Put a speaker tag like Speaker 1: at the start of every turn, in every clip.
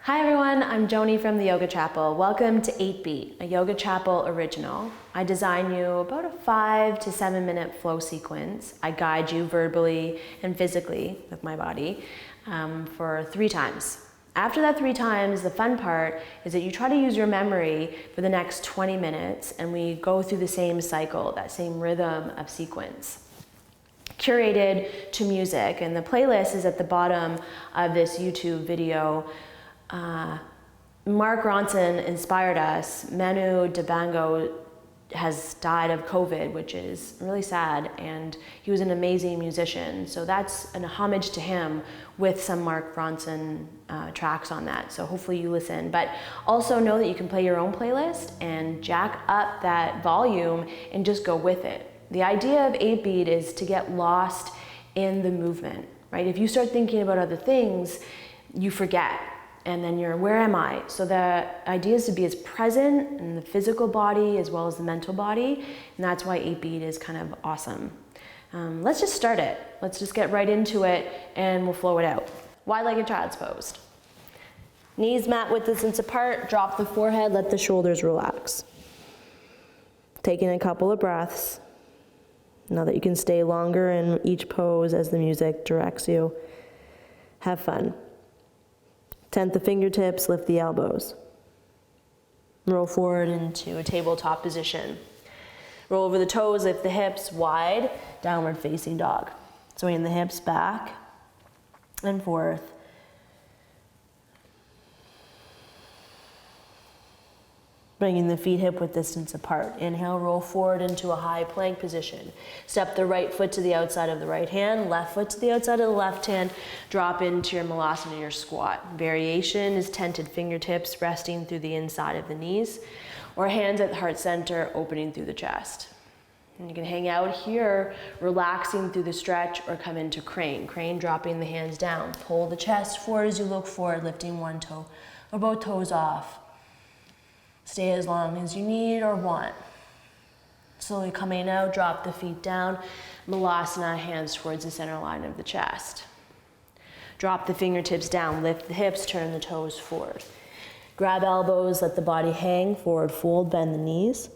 Speaker 1: Hi everyone, I'm Joni from the Yoga Chapel. Welcome to 8-Beat, a Yoga Chapel original. I design you about a 5 to 7 minute flow sequence. I guide you verbally and physically with my body for 3 times. After that 3 times, the fun part is that you try to use your memory for the next 20 minutes and we go through the same cycle, that same rhythm of sequence. Curated to music, and the playlist is at the bottom of this YouTube video. Mark Ronson inspired us. Manu has died of COVID, which is really sad, and he was an amazing musician. So that's an homage to him with some Mark Ronson tracks on that. So hopefully you listen. But also know that you can play your own playlist and jack up that volume and just go with it. The idea of 8-Beat is to get lost in the movement, right? If you start thinking about other things, you forget. And then you're, where am I? So the idea is to be as present in the physical body as well as the mental body. And that's why 8-Beat is kind of awesome. Let's just start it. Let's just get right into it and we'll flow it out. Wide-legged child's pose. Knees mat width distance apart, drop the forehead, let the shoulders relax. Taking a couple of breaths. Now that you can stay longer in each pose as the music directs you. Have fun. Tent the fingertips, lift the elbows. Roll forward into a tabletop position. Roll over the toes, lift the hips wide, downward facing dog. Swinging the hips back and forth. Bringing the feet hip width distance apart. Inhale, roll forward into a high plank position. Step the right foot to the outside of the right hand, left foot to the outside of the left hand. Drop into your malasana, your squat. Variation is tented fingertips resting through the inside of the knees, or hands at the heart center opening through the chest. And you can hang out here, relaxing through the stretch, or come into crane. Crane, dropping the hands down. Pull the chest forward as you look forward, lifting one toe or both toes off. Stay as long as you need or want. Slowly coming out, drop the feet down. Malasana, hands towards the center line of the chest. Drop the fingertips down, lift the hips, turn the toes forward. Grab elbows, let the body hang, forward fold, bend the knees.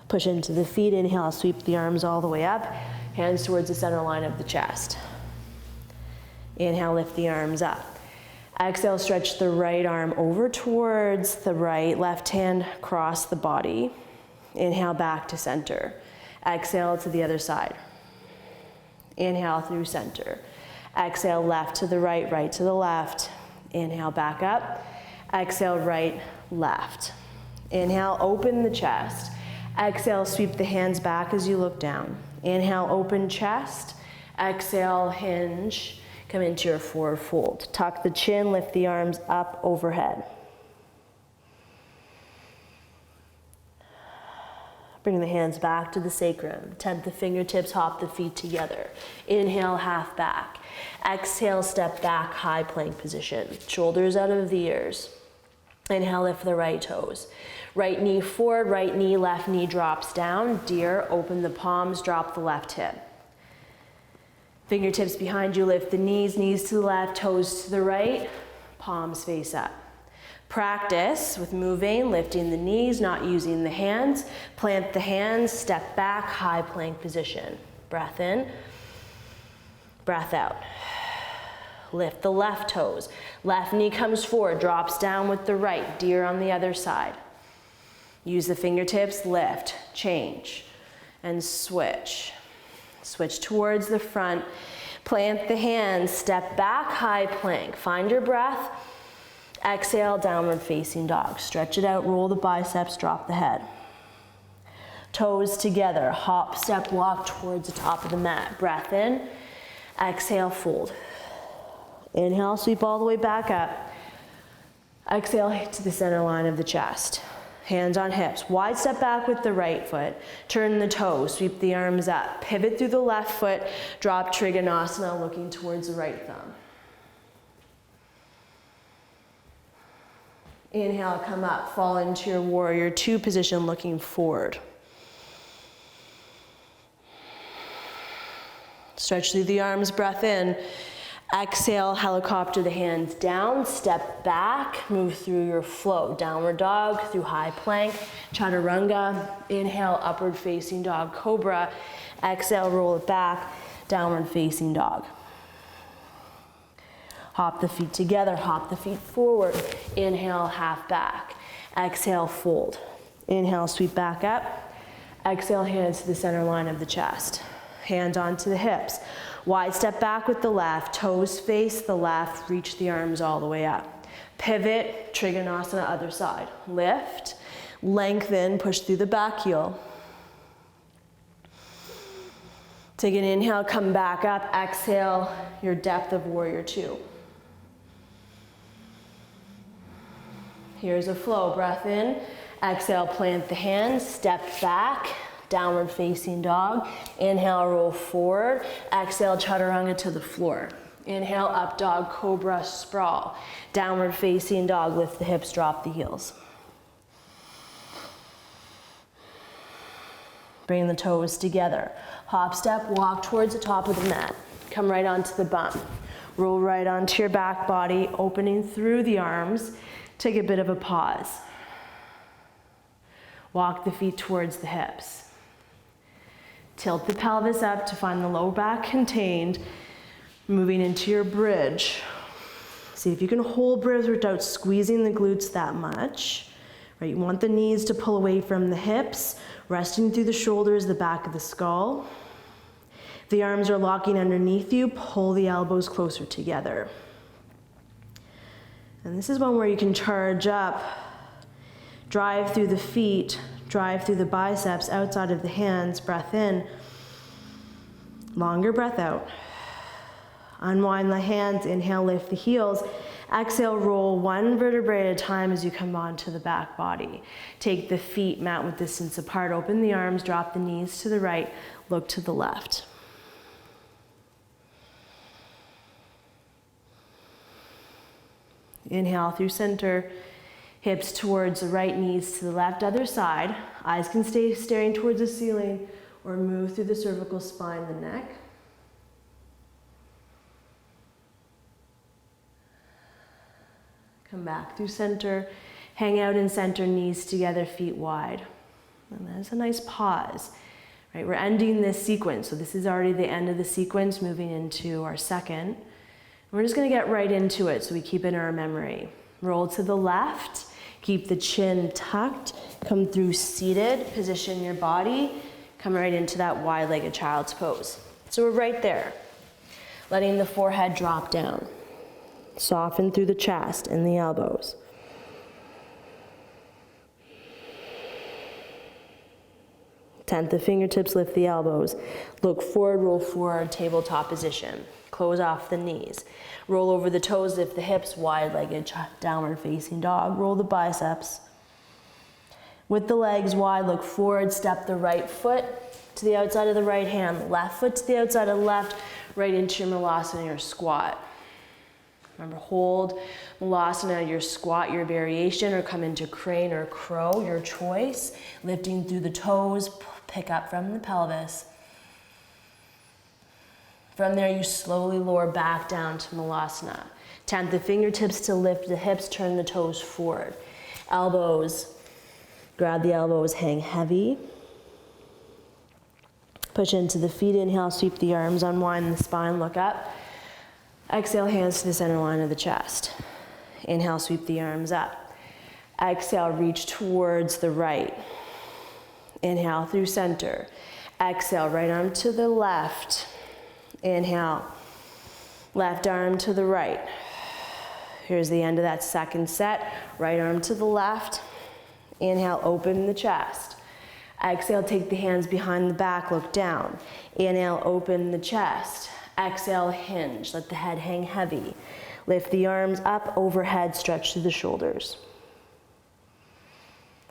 Speaker 1: Push into the feet, inhale, sweep the arms all the way up. Hands towards the center line of the chest. Inhale, lift the arms up. Exhale, stretch the right arm over towards the right, left hand across the body. Inhale, back to center. Exhale to the other side. Inhale through center. Exhale, left to the right, right to the left. Inhale, back up. Exhale, right, left. Inhale, open the chest. Exhale, sweep the hands back as you look down. Inhale, open chest. Exhale, hinge. Come into your forward fold. Tuck the chin, lift the arms up overhead. Bring the hands back to the sacrum. Tent the fingertips, hop the feet together. Inhale, half back. Exhale, step back, high plank position. Shoulders out of the ears. Inhale, lift the right toes. Right knee forward, right knee, left knee drops down. Deer, open the palms, drop the left hip. Fingertips behind you, lift the knees, knees to the left, toes to the right, palms face up. Practice with moving, lifting the knees, not using the hands. Plant the hands, step back, high plank position. Breath in, breath out. Lift the left toes. Left knee comes forward, drops down with the right, deer on the other side. Use the fingertips, lift, change, and switch. Switch towards the front, plant the hands, step back, high plank. Find your breath. Exhale, downward facing dog. Stretch it out, roll the biceps, drop the head. Toes together, hop, step, walk towards the top of the mat. Breath in, exhale, fold. Inhale, sweep all the way back up. Exhale to the center line of the chest. Hands on hips, wide step back with the right foot. Turn the toes, sweep the arms up. Pivot through the left foot, drop Trikonasana, looking towards the right thumb. Inhale, come up, fall into your warrior 2 position, looking forward. Stretch through the arms, breath in. Exhale, helicopter the hands down, step back, move through your flow. Downward dog through high plank, chaturanga. Inhale, upward facing dog, cobra. Exhale, roll it back, downward facing dog. Hop the feet together, hop the feet forward. Inhale, half back. Exhale, fold. Inhale, sweep back up. Exhale, hands to the center line of the chest. Hands onto the hips. Wide step back with the left, toes face the left, reach the arms all the way up. Pivot, Trikonasana, other side. Lift, lengthen, push through the back heel. Take an inhale, come back up. Exhale, your depth of warrior two. Here's a flow, breath in. Exhale, plant the hands, step back. Downward facing dog. Inhale, roll forward. Exhale, chaturanga to the floor. Inhale, up dog, cobra, sprawl. Downward facing dog, lift the hips, drop the heels. Bring the toes together. Hop step, walk towards the top of the mat. Come right onto the bum. Roll right onto your back body, opening through the arms. Take a bit of a pause. Walk the feet towards the hips. Tilt the pelvis up to find the low back contained, moving into your bridge. See if you can hold bridge without squeezing the glutes that much. Right, you want the knees to pull away from the hips, resting through the shoulders, the back of the skull. The arms are locking underneath you, pull the elbows closer together. And this is one where you can charge up, drive through the feet, drive through the biceps, outside of the hands, breath in. Longer breath out. Unwind the hands, inhale, lift the heels. Exhale, roll one vertebrae at a time as you come onto the back body. Take the feet mat width distance apart, open the arms, drop the knees to the right, look to the left. Inhale through center. Hips towards the right, knees to the left, other side. Eyes can stay staring towards the ceiling or move through the cervical spine, the neck. Come back through center. Hang out in center, knees together, feet wide. And that's a nice pause. Right, we're ending this sequence. So this is already the end of the sequence, moving into our second. We're just gonna get right into it so we keep it in our memory. Roll to the left. Keep the chin tucked, come through seated, position your body, come right into that wide-legged child's pose. So we're right there, letting the forehead drop down. Soften through the chest and the elbows. Tent the fingertips, lift the elbows. Look forward, roll forward, tabletop position. Close off the knees. Roll over the toes, lift the hips, wide-legged downward facing dog. Roll the biceps. With the legs wide, look forward, step the right foot to the outside of the right hand, left foot to the outside of the left, right into your malasana, your squat. Remember, hold malasana, your squat, your variation, or come into crane or crow, your choice. Lifting through the toes, pick up from the pelvis. From there, you slowly lower back down to malasana. Tent the fingertips to lift the hips, turn the toes forward. Elbows, grab the elbows, hang heavy. Push into the feet, inhale, sweep the arms, unwind the spine, look up. Exhale, hands to the center line of the chest. Inhale, sweep the arms up. Exhale, reach towards the right. Inhale through center. Exhale, right arm to the left. Inhale, left arm to the right. Here's the end of that second set. Right arm to the left. Inhale, open the chest. Exhale, take the hands behind the back, look down. Inhale, open the chest. Exhale, hinge, let the head hang heavy. Lift the arms up, overhead, stretch through the shoulders.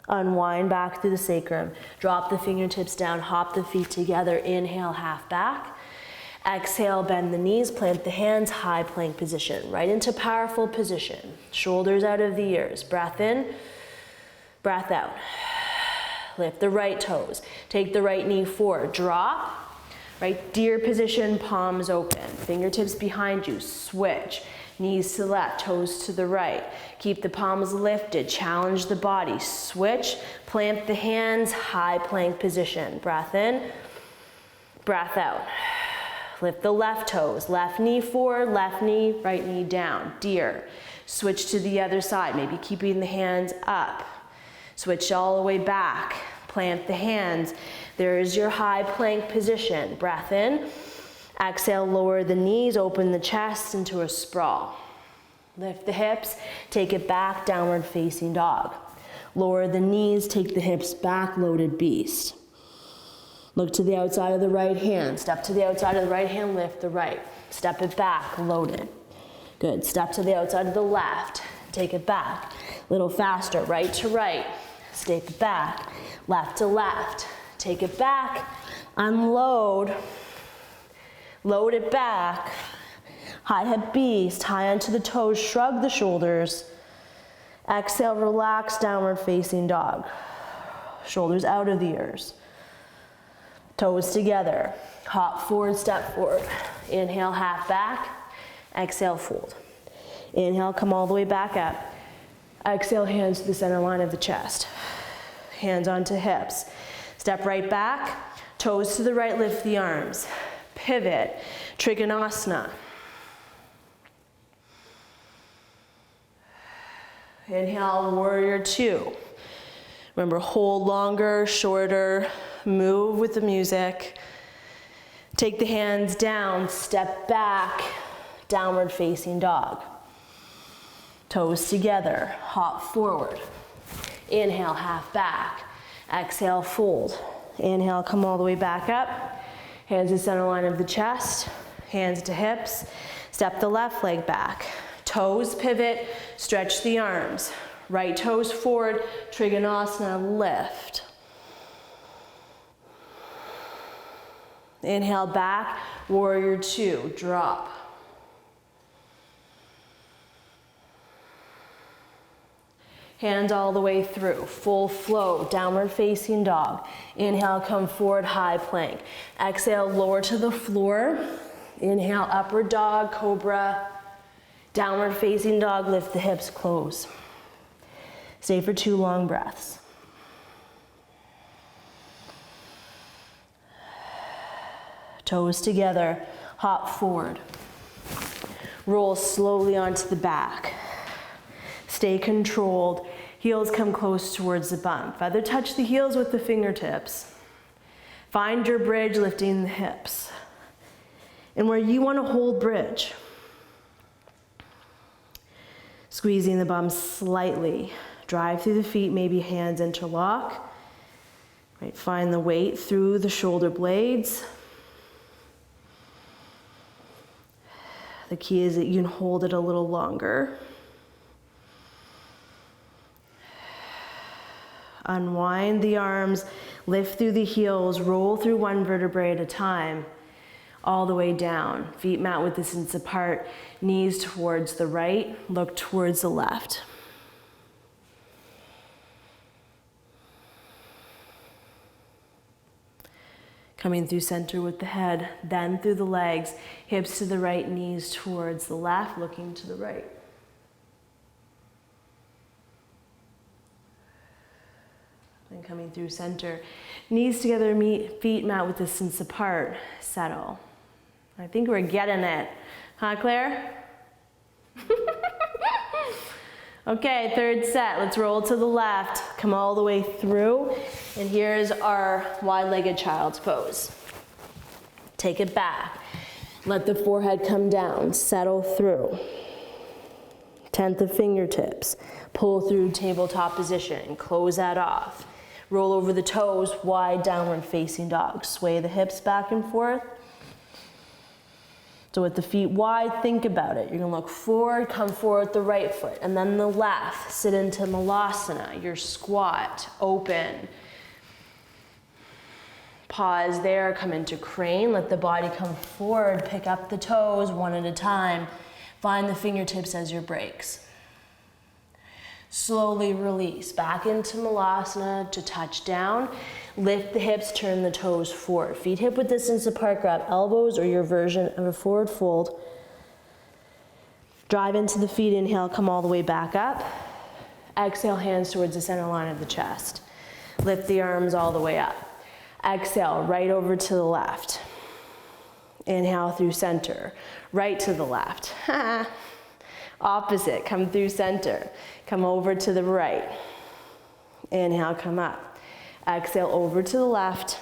Speaker 1: Unwind back through the sacrum. Drop the fingertips down, hop the feet together. Inhale, half back. Exhale, bend the knees, plant the hands, high plank position. Right into powerful position. Shoulders out of the ears. Breath in, breath out. Lift the right toes. Take the right knee forward. Drop. Right, deer position, palms open. fingertips behind you, switch. Knees to the left, toes to the right. Keep the palms lifted, challenge the body. Switch, plant the hands, high plank position. Breath in, breath out. Lift the left toes, left knee forward, left knee, right knee down. Deer. Switch to the other side, maybe keeping the hands up. Switch all the way back, plant the hands. There is your high plank position. Breath in. Exhale, lower the knees, open the chest into a sprawl. Lift the hips, take it back, downward facing dog. Lower the knees, take the hips back, loaded beast. Look to the outside of the right hand. Step to the outside of the right hand, lift the right. Step it back, loaded. Good, step to the outside of the left, take it back. Little faster, right to right, step it back. Left to left, take it back, unload. Load it back. High hip beast, high onto the toes, shrug the shoulders. Exhale, relax, downward facing dog. Shoulders out of the ears. Toes together. Hop forward, step forward. Inhale, half back. Exhale, fold. Inhale, come all the way back up. Exhale, hands to the center line of the chest. Hands onto hips. Step right back. Toes to the right, lift the arms. Pivot, Trikonasana. Inhale, warrior two. Remember, hold longer, shorter, move with the music. Take the hands down, step back, downward facing dog. Toes together, hop forward. Inhale, half back. Exhale, fold. Inhale, come all the way back up. Hands to center line of the chest, hands to hips. Step the left leg back. Toes pivot, stretch the arms. Right toes forward, Trikonasana, lift. Inhale back, warrior two, drop. Hands all the way through, full flow, downward facing dog. Inhale, come forward, high plank. Exhale, lower to the floor. Inhale, upward dog, cobra. Downward facing dog, lift the hips, close. Stay for 2 long breaths. Toes together, hop forward. Roll slowly onto the back. Stay controlled. Heels come close towards the bump. Feather touch the heels with the fingertips. Find your bridge, lifting the hips. And where you want to hold bridge, squeezing the bum slightly. Drive through the feet, maybe hands interlock. Right, find the weight through the shoulder blades. The key is that you can hold it a little longer. Unwind the arms, lift through the heels, roll through 1 vertebrae at a time, all the way down. Feet mat width distance apart, knees towards the right, look towards the left. Coming through center with the head, then through the legs, hips to the right, knees towards the left, looking to the right. Then coming through center, knees together, feet mat width distance apart, settle. I think we're getting it. Huh, Claire? Okay, third set. Let's roll to the left, come all the way through. And here's our wide-legged child's pose. Take it back. Let the forehead come down, settle through. Tenth of fingertips. Pull through tabletop position, close that off. Roll over the toes, wide downward facing dog. Sway the hips back and forth. So with the feet wide, think about it. You're gonna look forward, come forward with the right foot, and then the left. Sit into Malasana, your squat, open. Pause there, come into crane. Let the body come forward, pick up the toes one at a time. Find the fingertips as your brakes. Slowly release. Back into Malasana to touch down. Lift the hips, turn the toes forward. Feet hip width distance apart, grab elbows or your version of a forward fold. Drive into the feet, inhale, come all the way back up. Exhale, hands towards the center line of the chest. Lift the arms all the way up. Exhale, right over to the left. Inhale through center. Right to the left. Opposite, come through center. Come over to the right. Inhale, come up. Exhale, over to the left.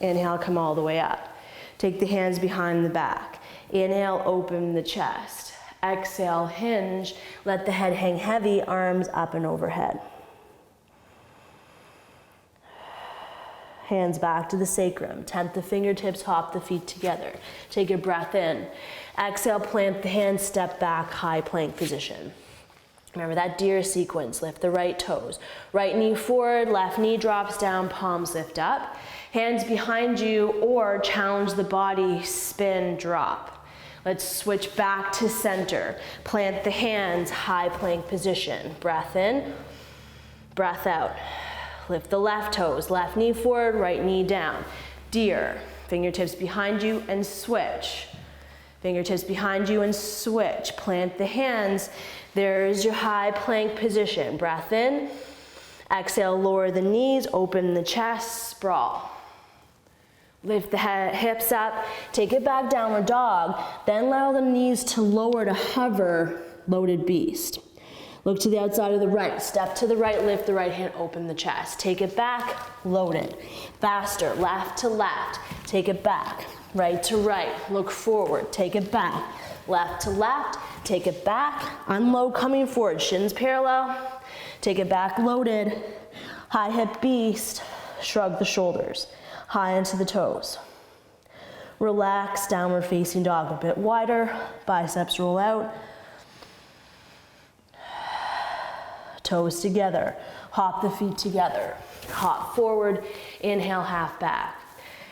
Speaker 1: Inhale, come all the way up. Take the hands behind the back. Inhale, open the chest. Exhale, hinge. Let the head hang heavy, arms up and overhead. Hands back to the sacrum. Tempt the fingertips, hop the feet together. Take a breath in. Exhale, plant the hands, step back, high plank position. Remember that deer sequence. Lift the right toes. Right knee forward, left knee drops down, palms lift up. Hands behind you or challenge the body, spin, drop. Let's switch back to center. Plant the hands, high plank position. Breath in, breath out. Lift the left toes, left knee forward, right knee down. Deer, fingertips behind you and switch. Fingertips behind you and switch. Plant the hands. There's your high plank position. Breath in. Exhale, lower the knees, open the chest, sprawl. Lift the hips up, take it back, downward dog, then allow the knees to lower to hover, loaded beast. Look to the outside of the right, step to the right, lift the right hand, open the chest. Take it back, loaded. Faster, left to left, take it back. Right to right, look forward, take it back. Left to left, take it back. Unload coming forward, shins parallel. Take it back, loaded. High hip beast, shrug the shoulders. High into the toes. Relax, downward facing dog a bit wider. Biceps roll out. Toes together. Hop the feet together. Hop forward, inhale, half back.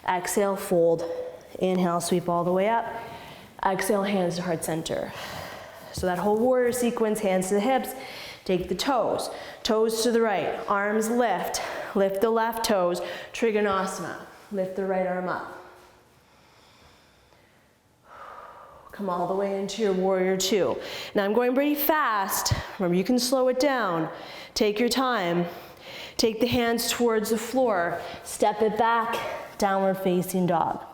Speaker 1: Exhale, fold. Inhale, sweep all the way up. Exhale, hands to heart center. So that whole warrior sequence, hands to the hips. Take the toes. Toes to the right. Arms lift. Lift the left toes. Trikonasana. Lift the right arm up. Come all the way into your warrior two. Now I'm going pretty fast. Remember, you can slow it down. Take your time. Take the hands towards the floor. Step it back. Downward facing dog.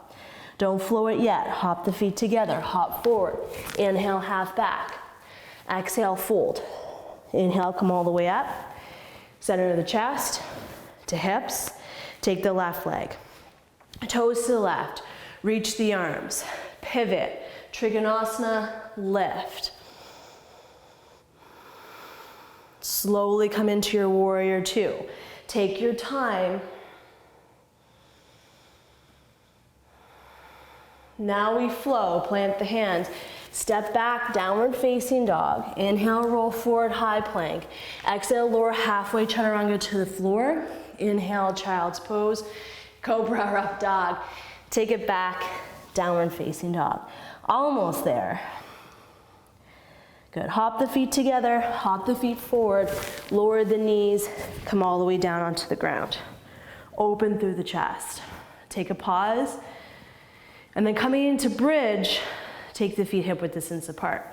Speaker 1: Don't flow it yet. Hop the feet together. Hop forward. Inhale, half back. Exhale, fold. Inhale, come all the way up. Center of the chest to hips. Take the left leg. Toes to the left. Reach the arms. Pivot. Trikonasana, lift. Slowly come into your warrior two. Take your time. Now we flow, plant the hands. Step back, downward facing dog. Inhale, roll forward, high plank. Exhale, lower halfway chaturanga to the floor. Inhale, child's pose. Cobra or up dog. Take it back, downward facing dog. Almost there. Good, hop the feet together, hop the feet forward, lower the knees, come all the way down onto the ground. Open through the chest. Take a pause. And then coming into bridge, take the feet hip width distance apart.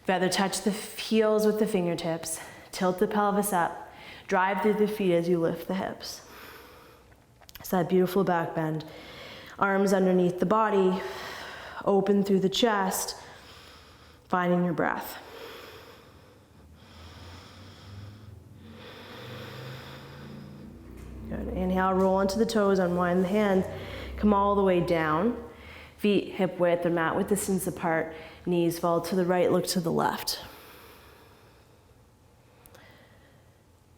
Speaker 1: Feather touch the heels with the fingertips. Tilt the pelvis up. Drive through the feet as you lift the hips. It's that beautiful back bend. Arms underneath the body. Open through the chest. Finding your breath. Good. Inhale, roll onto the toes, unwind the hands. Come all the way down. Feet hip width or mat width distance apart. Knees fall to the right, look to the left.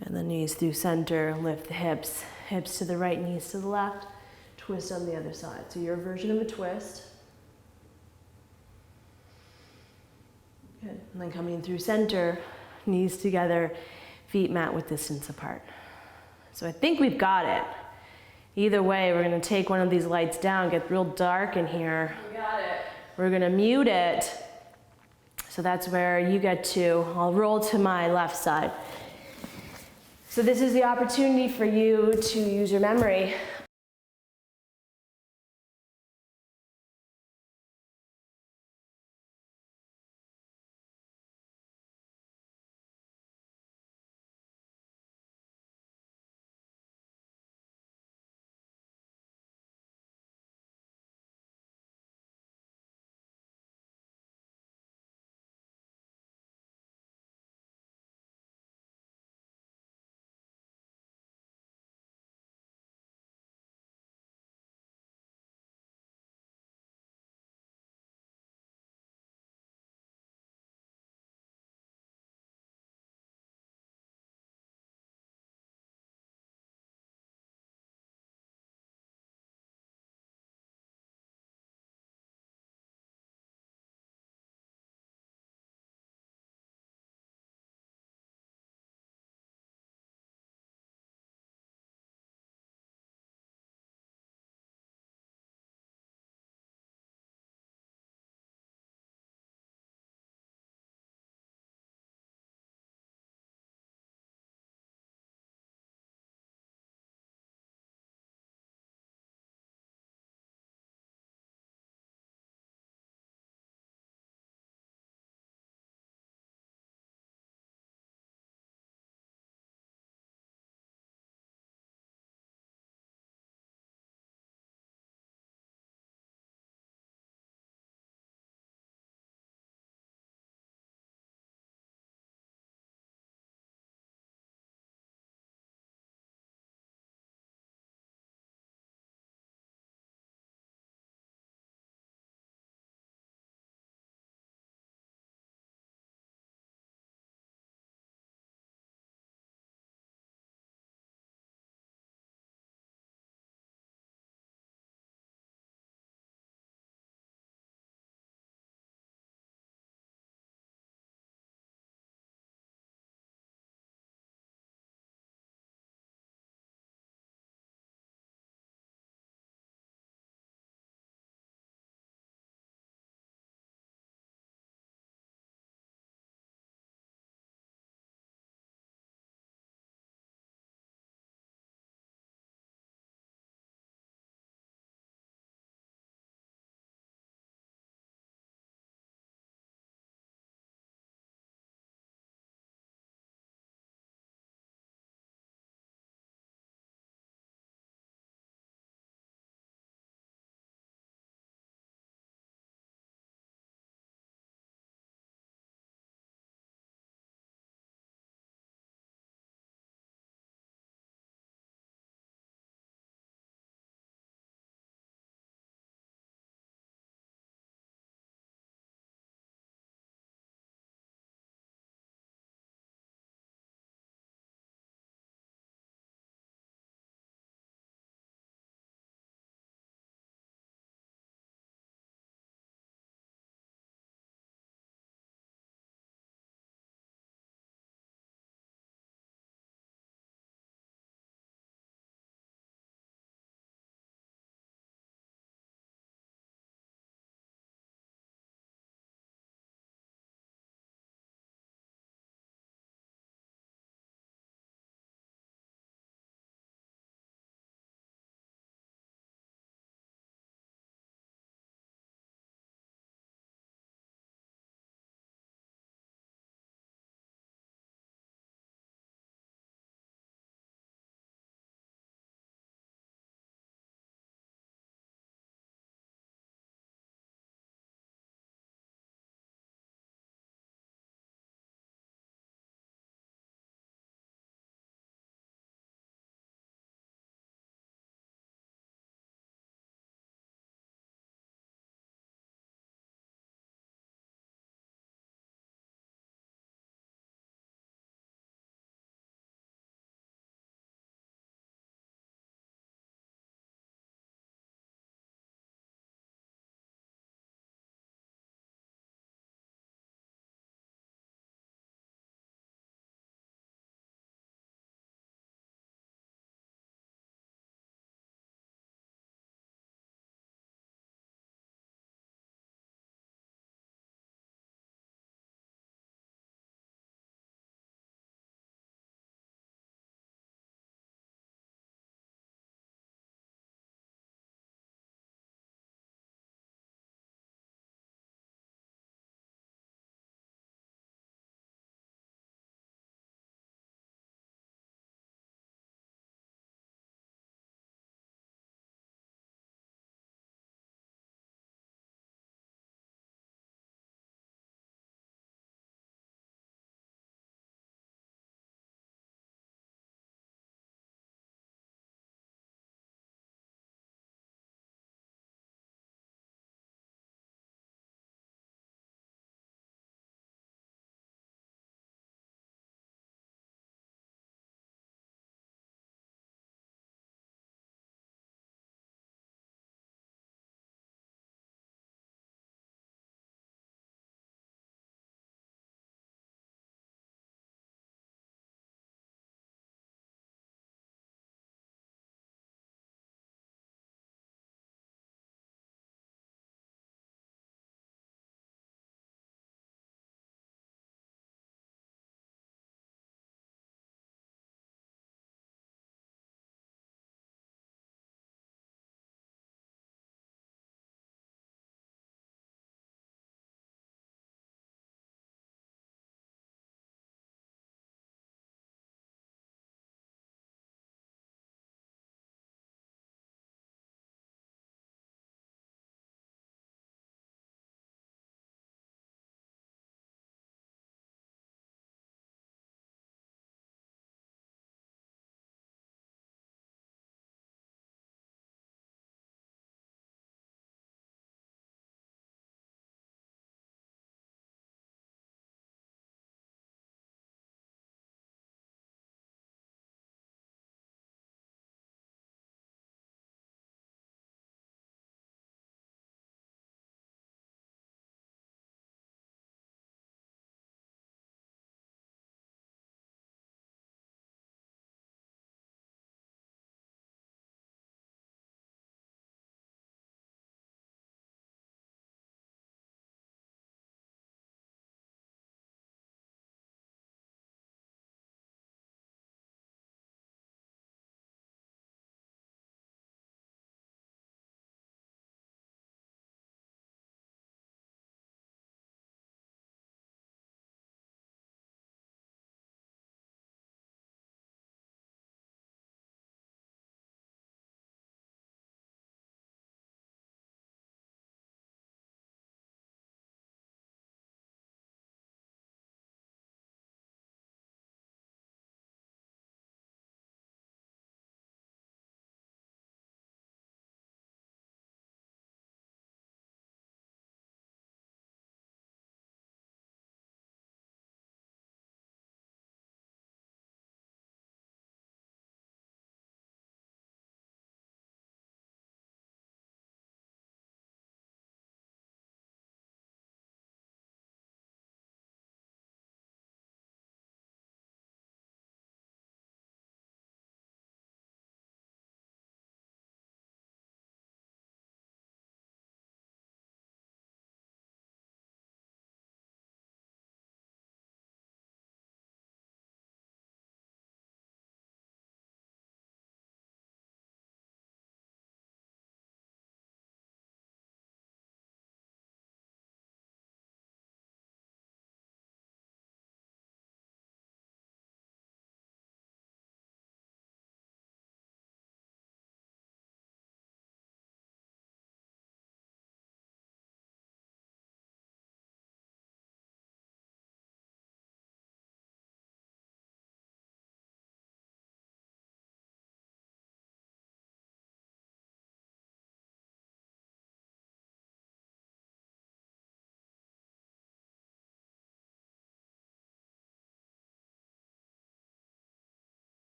Speaker 1: And the knees through center, lift the hips. Hips to the right, knees to the left. Twist on the other side. So your version of a twist. Good. And then coming through center, knees together, feet mat width distance apart. So I think we've got it. Either way, we're gonna take one of these lights down, get real dark in here.
Speaker 2: We got it.
Speaker 1: We're gonna mute it. So that's where you get to. I'll roll to my left side. So this is the opportunity for you to use your memory